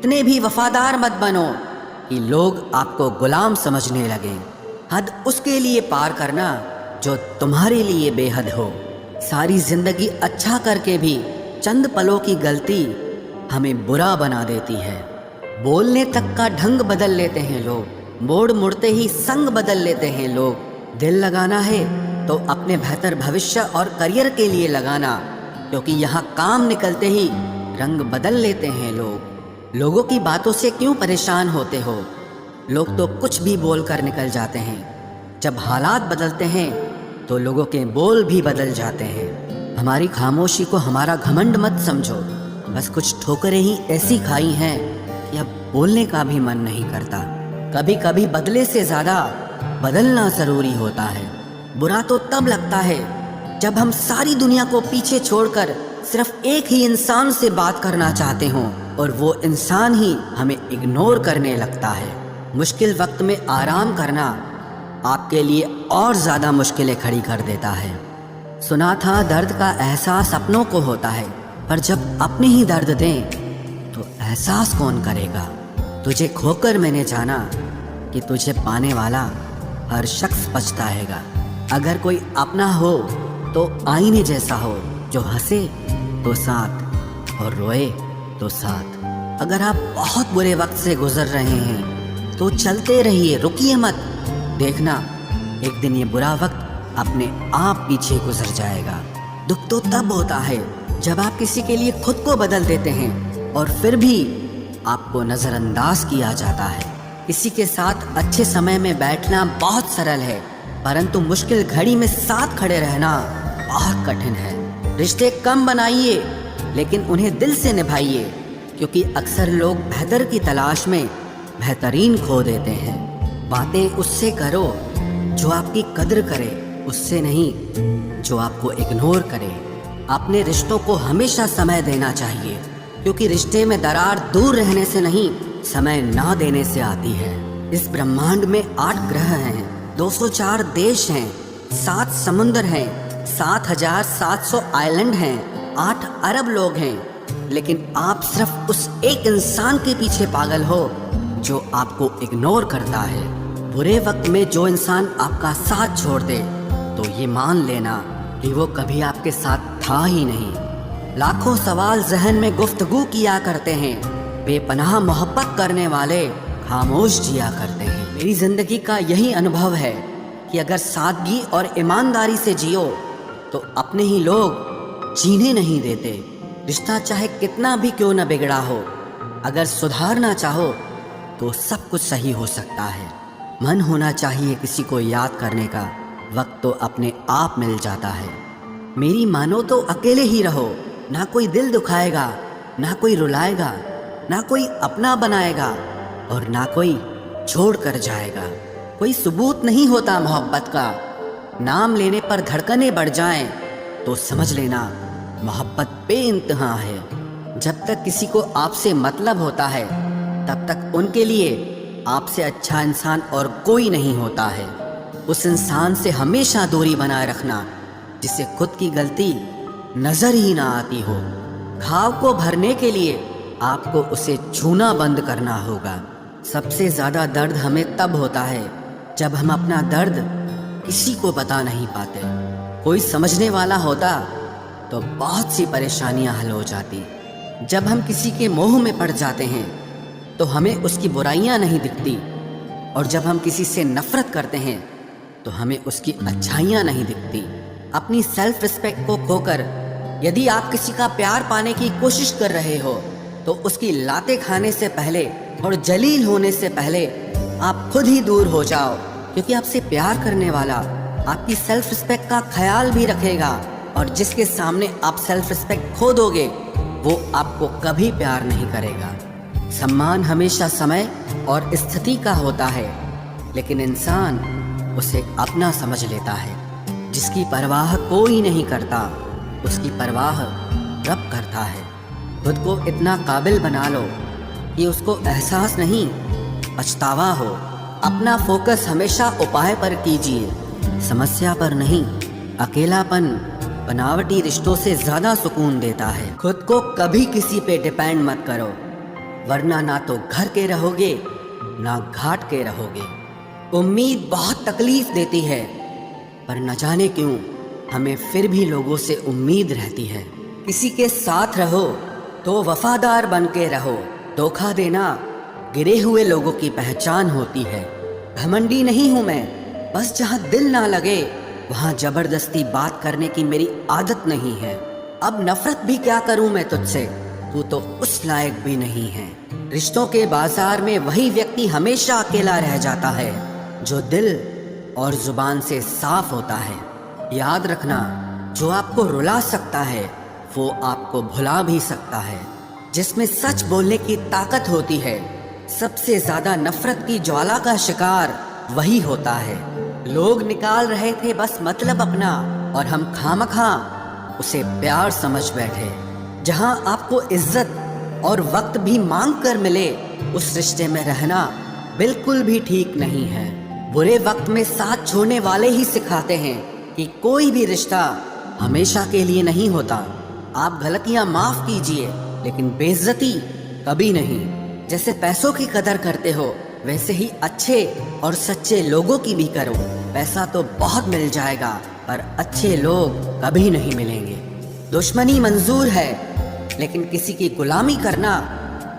اتنے بھی وفادار مت بنو کہ لوگ آپ کو غلام سمجھنے لگیں۔ حد اس کے لیے پار کرنا جو تمہارے لیے بے حد ہو۔ ساری زندگی اچھا کر کے بھی چند پلوں کی غلطی ہمیں برا بنا دیتی ہے۔ بولنے تک کا ڈھنگ بدل لیتے ہیں لوگ، موڑ مڑتے ہی سنگ بدل لیتے ہیں لوگ۔ دل لگانا ہے تو اپنے بہتر بھوشیہ اور کریئر کے لیے لگانا، کیونکہ یہاں کام نکلتے ہی رنگ بدل لیتے ہیں لوگ۔ لوگوں کی باتوں سے کیوں پریشان ہوتے ہو؟ لوگ تو کچھ بھی بول کر نکل جاتے ہیں۔ جب حالات بدلتے ہیں تو لوگوں کے بول بھی بدل جاتے ہیں۔ ہماری خاموشی کو ہمارا گھمنڈ مت سمجھو، بس کچھ ٹھوکریں ہی ایسی کھائی ہیں کہ اب بولنے کا بھی من نہیں کرتا۔ کبھی کبھی بدلے سے زیادہ بدلنا ضروری ہوتا ہے۔ برا تو تب لگتا ہے جب ہم ساری دنیا کو پیچھے چھوڑ کر صرف ایک ہی انسان سے بات کرنا چاہتے ہوں اور وہ انسان ہی ہمیں اگنور کرنے لگتا ہے۔ مشکل وقت میں آرام کرنا آپ کے لیے اور زیادہ مشکلیں کھڑی کر دیتا ہے۔ سنا تھا درد کا احساس اپنوں کو ہوتا ہے، پر جب اپنے ہی درد دیں تو احساس کون کرے گا؟ تجھے کھو کر میں نے جانا کہ تجھے پانے والا ہر شخص پچھتائے گا۔ اگر کوئی اپنا ہو تو آئینے جیسا ہو، جو ہنسے تو ساتھ اور روئے تو ساتھ۔ اگر آپ بہت برے وقت سے گزر رہے ہیں تو چلتے رہیے، رکیے مت۔ دیکھنا ایک دن یہ برا وقت اپنے آپ پیچھے گزر جائے گا۔ دکھ تو تب ہوتا ہے جب آپ کسی کے لیے خود کو بدل دیتے ہیں اور پھر بھی آپ کو نظر انداز کیا جاتا ہے۔ کسی کے ساتھ اچھے سمے میں بیٹھنا بہت سرل ہے، پرنتو مشکل گھڑی میں ساتھ کھڑے رہنا بہت کٹھن ہے۔ رشتے کم بنائیے لیکن انہیں دل سے نبھائیے، کیونکہ اکثر لوگ بہتر کی تلاش میں بہترین کھو دیتے ہیں۔ باتیں اس سے کرو جو آپ کی قدر کرے، اس سے نہیں جو آپ کو اگنور کرے۔ اپنے رشتوں کو ہمیشہ سمے دینا چاہیے، کیونکہ رشتے میں درار دور رہنے سے نہیں، سمے نہ دینے سے آتی ہے۔ اس برہمانڈ میں 8 گرہ ہیں، 204 دیش ہیں، 7 سمندر ہیں، 7700 آئلینڈ ہیں، 8 ارب لوگ ہیں، لیکن آپ صرف اس ایک انسان کے پیچھے پاگل ہو جو آپ کو اگنور کرتا ہے۔ برے وقت میں جو انسان آپ کا ساتھ چھوڑ دے تو یہ مان لینا کہ وہ کبھی آپ کے ساتھ تھا ہی نہیں۔ لاکھوں سوال ذہن میں گفتگو کیا کرتے ہیں، بے پناہ محبت کرنے والے خاموش جیا کرتے ہیں۔ میری زندگی کا یہی انبھو ہے کہ اگر سادگی اور ایمانداری سے جیو تو اپنے ہی لوگ جینے نہیں دیتے۔ رشتہ چاہے کتنا بھی کیوں نہ بگڑا ہو، اگر سدھارنا چاہو تو سب کچھ صحیح ہو سکتا ہے۔ من ہونا چاہیے کسی کو یاد کرنے کا، وقت تو اپنے آپ مل جاتا ہے۔ میری مانو تو اکیلے ہی رہو، نہ کوئی دل دکھائے گا، نہ کوئی رلائے گا، نہ کوئی اپنا بنائے گا اور نہ کوئی چھوڑ کر جائے گا۔ کوئی ثبوت نہیں ہوتا محبت کا، نام لینے پر دھڑکنیں بڑھ جائیں تو سمجھ لینا محبت بے انتہا ہے۔ جب تک کسی کو آپ سے مطلب ہوتا ہے تب تک ان کے لیے آپ سے اچھا انسان اور کوئی نہیں ہوتا ہے۔ اس انسان سے ہمیشہ دوری بنائے رکھنا جسے خود کی غلطی نظر ہی نہ آتی ہو۔ گھاؤ کو بھرنے کے لیے آپ کو اسے چھونا بند کرنا ہوگا۔ سب سے زیادہ درد ہمیں تب ہوتا ہے جب ہم اپنا درد کسی کو بتا نہیں پاتے۔ کوئی سمجھنے والا ہوتا تو بہت سی پریشانیاں حل ہو جاتی۔ جب ہم کسی کے موہ میں پڑ جاتے ہیں تو ہمیں اس کی برائیاں نہیں دکھتی، اور جب ہم کسی سے نفرت کرتے ہیں تو ہمیں اس کی اچھائیاں نہیں دکھتی۔ اپنی سیلف رسپیکٹ کو کھو کر یدی آپ کسی کا پیار پانے کی کوشش کر رہے ہو تو اس کی لاتیں کھانے سے پہلے اور جلیل ہونے سے پہلے آپ خود ہی دور ہو جاؤ، کیونکہ آپ سے پیار کرنے والا آپ کی سیلف رسپیکٹ کا خیال بھی رکھے گا، اور جس کے سامنے آپ سیلف رسپیکٹ کھو دو گے وہ آپ کو کبھی پیار نہیں کرے گا۔ سمان ہمیشہ سمے اور استھتی کا ہوتا ہے، لیکن انسان اسے اپنا سمجھ لیتا ہے۔ جس کی پرواہ کوئی نہیں کرتا اس کی پرواہ رب کرتا ہے۔ خود کو اتنا قابل بنا لو کہ اس کو احساس نہیں پچھتاوا ہو۔ اپنا فوکس ہمیشہ اپائے پر کیجیے، سمسیا پر نہیں۔ اکیلا پن بناوٹی رشتوں سے زیادہ سکون دیتا ہے۔ خود کو کبھی کسی پہ ڈیپینڈ مت کرو، ورنہ نہ تو گھر کے رہو گے نہ گھاٹ کے رہو گے۔ امید بہت تکلیف دیتی ہے، پر نہ جانے کیوں ہمیں پھر بھی لوگوں سے امید رہتی ہے۔ کسی کے ساتھ رہو تو وفادار بن کے رہو، دھوکہ دینا گرے ہوئے لوگوں کی پہچان ہوتی ہے۔ گھمنڈی نہیں ہوں میں، بس جہاں دل نہ لگے وہاں زبردستی بات کرنے کی میری عادت نہیں ہے۔ اب نفرت بھی کیا کروں میں تجھ سے، تو اس لائق بھی نہیں ہے۔ رشتوں کے بازار میں وہی ویکتی ہمیشہ اکیلا رہ جاتا ہے جو دل اور زبان سے صاف ہوتا ہے۔ یاد رکھنا، جو آپ کو رلا سکتا ہے وہ آپ کو بھلا بھی سکتا ہے۔ جس میں سچ بولنے کی طاقت ہوتی ہے، سب سے زیادہ نفرت کی جوالا کا شکار وہی ہوتا ہے۔ لوگ نکال رہے تھے بس مطلب اپنا، اور ہم خامخواہ اسے پیار سمجھ بیٹھے۔ جہاں آپ کو عزت اور وقت بھی مانگ کر ملے، اس رشتے میں رہنا بالکل بھی ٹھیک نہیں ہے۔ برے وقت میں ساتھ چھوڑنے والے ہی سکھاتے ہیں کہ کوئی بھی رشتہ ہمیشہ کے لیے نہیں ہوتا۔ آپ غلطیاں معاف کیجئے لیکن بے عزتی کبھی نہیں۔ جیسے پیسوں کی قدر کرتے ہو ویسے ہی اچھے اور سچے لوگوں کی بھی کرو۔ پیسہ تو بہت مل جائے گا پر اچھے لوگ کبھی نہیں ملیں گے۔ دشمنی منظور ہے لیکن کسی کی غلامی کرنا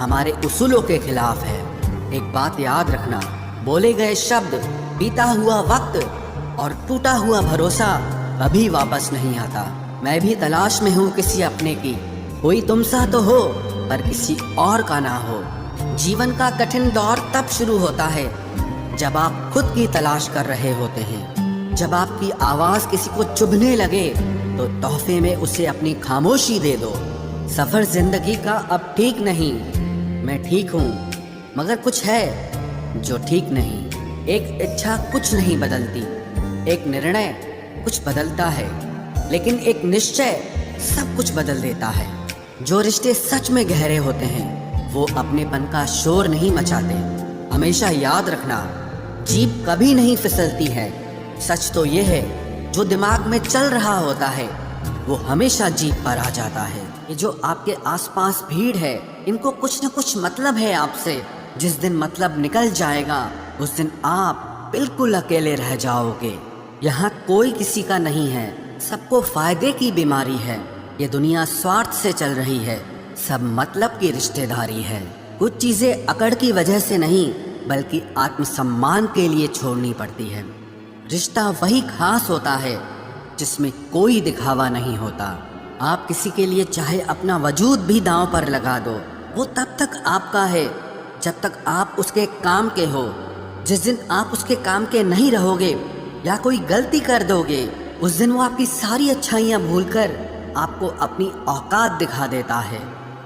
ہمارے اصولوں کے خلاف ہے۔ ایک بات یاد رکھنا، بولے گئے شبد، بیتا ہوا وقت اور ٹوٹا ہوا بھروسہ کبھی واپس نہیں آتا۔ میں بھی تلاش میں ہوں کسی اپنے کی، کوئی تم سا تو ہو پر کسی اور کا نہ ہو۔ جیون کا کٹھن دور تب شروع ہوتا ہے جب آپ خود کی تلاش کر رہے ہوتے ہیں۔ جب آپ کی آواز کسی کو چبھنے لگے تو تحفے میں اسے اپنی خاموشی دے دو۔ سفر زندگی کا اب ٹھیک نہیں، میں ٹھیک ہوں مگر کچھ ہے جو ٹھیک نہیں۔ ایک اچھا کچھ نہیں بدلتی، ایک نرنے کچھ بدلتا ہے، لیکن ایک نشچے سب کچھ بدل دیتا ہے۔ جو رشتے سچ میں گہرے ہوتے ہیں وہ اپنے پن کا شور نہیں مچاتے۔ ہمیشہ یاد رکھنا، جیپ کبھی نہیں پھسلتی ہے۔ سچ تو یہ ہے جو دماغ میں چل رہا ہوتا ہے وہ ہمیشہ جیپ پر آ جاتا ہے۔ یہ جو آپ کے آس پاس بھیڑ ہے، ان کو کچھ نہ کچھ مطلب ہے آپ سے۔ جس دن مطلب نکل جائے گا اس دن آپ بالکل اکیلے رہ جاؤ گے۔ یہاں کوئی کسی کا نہیں ہے، سب کو فائدے کی بیماری ہے۔ یہ دنیا سوارتھ سے چل رہی ہے، سب مطلب کی رشتہ داری ہے۔ کچھ چیزیں اکڑ کی وجہ سے نہیں بلکہ آتم سمان کے لیے چھوڑنی پڑتی ہے۔ رشتہ وہی خاص ہوتا ہے جس میں کوئی دکھاوا نہیں ہوتا۔ آپ کسی کے لیے چاہے اپنا وجود بھی داؤں پر لگا دو، وہ تب تک آپ کا ہے جب تک آپ اس کے کام کے ہو۔ جس دن آپ اس کے کام کے نہیں رہو گے یا کوئی غلطی کر دو گے، اس دن وہ آپ کی ساری اچھائیاں بھول کر آپ کو اپنی اوقات دکھا دیتا ہے۔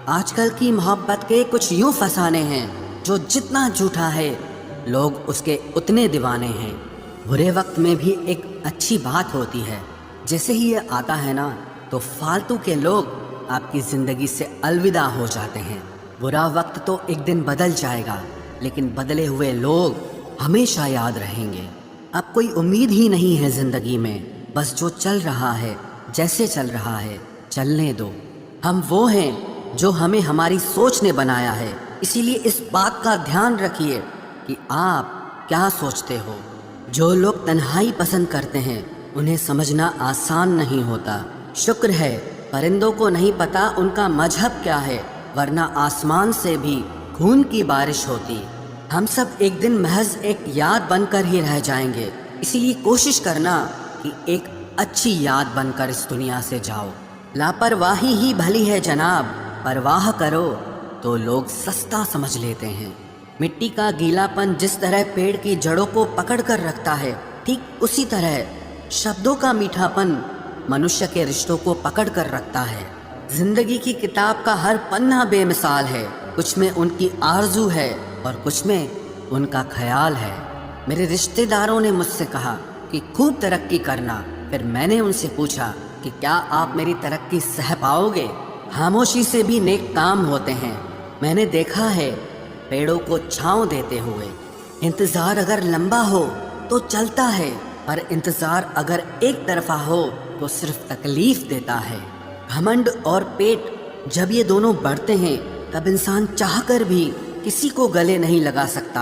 آج کل کی محبت کے کچھ یوں فسانے ہیں، جو جتنا جھوٹا ہے لوگ اس کے اتنے دیوانے ہیں۔ برے وقت میں بھی ایک اچھی بات ہوتی ہے، جیسے ہی یہ آتا ہے نا تو فالتو کے لوگ آپ کی زندگی سے الوداع ہو جاتے ہیں۔ برا وقت تو ایک دن بدل جائے گا لیکن بدلے ہوئے لوگ ہمیشہ یاد رہیں گے۔ اب کوئی امید ہی نہیں ہے زندگی میں، بس جو چل رہا ہے جیسے چل رہا ہے چلنے دو۔ ہم وہ ہیں جو ہمیں ہماری سوچ نے بنایا ہے، اسی لیے اس بات کا دھیان رکھیے کہ آپ کیا سوچتے ہو۔ جو لوگ تنہائی پسند کرتے ہیں انہیں سمجھنا آسان نہیں ہوتا۔ شکر ہے پرندوں کو نہیں پتا ان کا مذہب کیا ہے، ورنہ آسمان سے بھی خون کی بارش ہوتی۔ ہم سب ایک دن محض ایک یاد بن کر ہی رہ جائیں گے، اسی لیے کوشش کرنا کہ ایک اچھی یاد بن کر اس دنیا سے جاؤ۔ لاپرواہی ہی بھلی ہے جناب، پرواہ کرو تو لوگ سستا سمجھ لیتے ہیں۔ مٹی کا گیلا پن جس طرح پیڑ کی جڑوں کو پکڑ کر رکھتا ہے، ٹھیک اسی طرح شبدوں کا میٹھا پن منشیہ کے رشتوں کو پکڑ کر رکھتا ہے۔ زندگی کی کتاب کا ہر پنہ بے مثال ہے، کچھ میں ان کی آرزو ہے اور کچھ میں ان کا خیال ہے۔ میرے رشتہ داروں نے مجھ سے کہا کہ خوب ترقی کرنا، پھر میں نے ان سے پوچھا کہ کیا آپ میری ترقی سہ پاؤ گے؟ خاموشی سے بھی نیک کام ہوتے ہیں، میں نے دیکھا ہے پیڑوں کو چھاؤں دیتے ہوئے۔ انتظار اگر لمبا ہو تو چلتا ہے، پر انتظار اگر ایک طرفہ ہو تو صرف تکلیف دیتا ہے۔ گھمنڈ اور پیٹ جب یہ دونوں بڑھتے ہیں تب انسان چاہ کر بھی کسی کو گلے نہیں لگا سکتا۔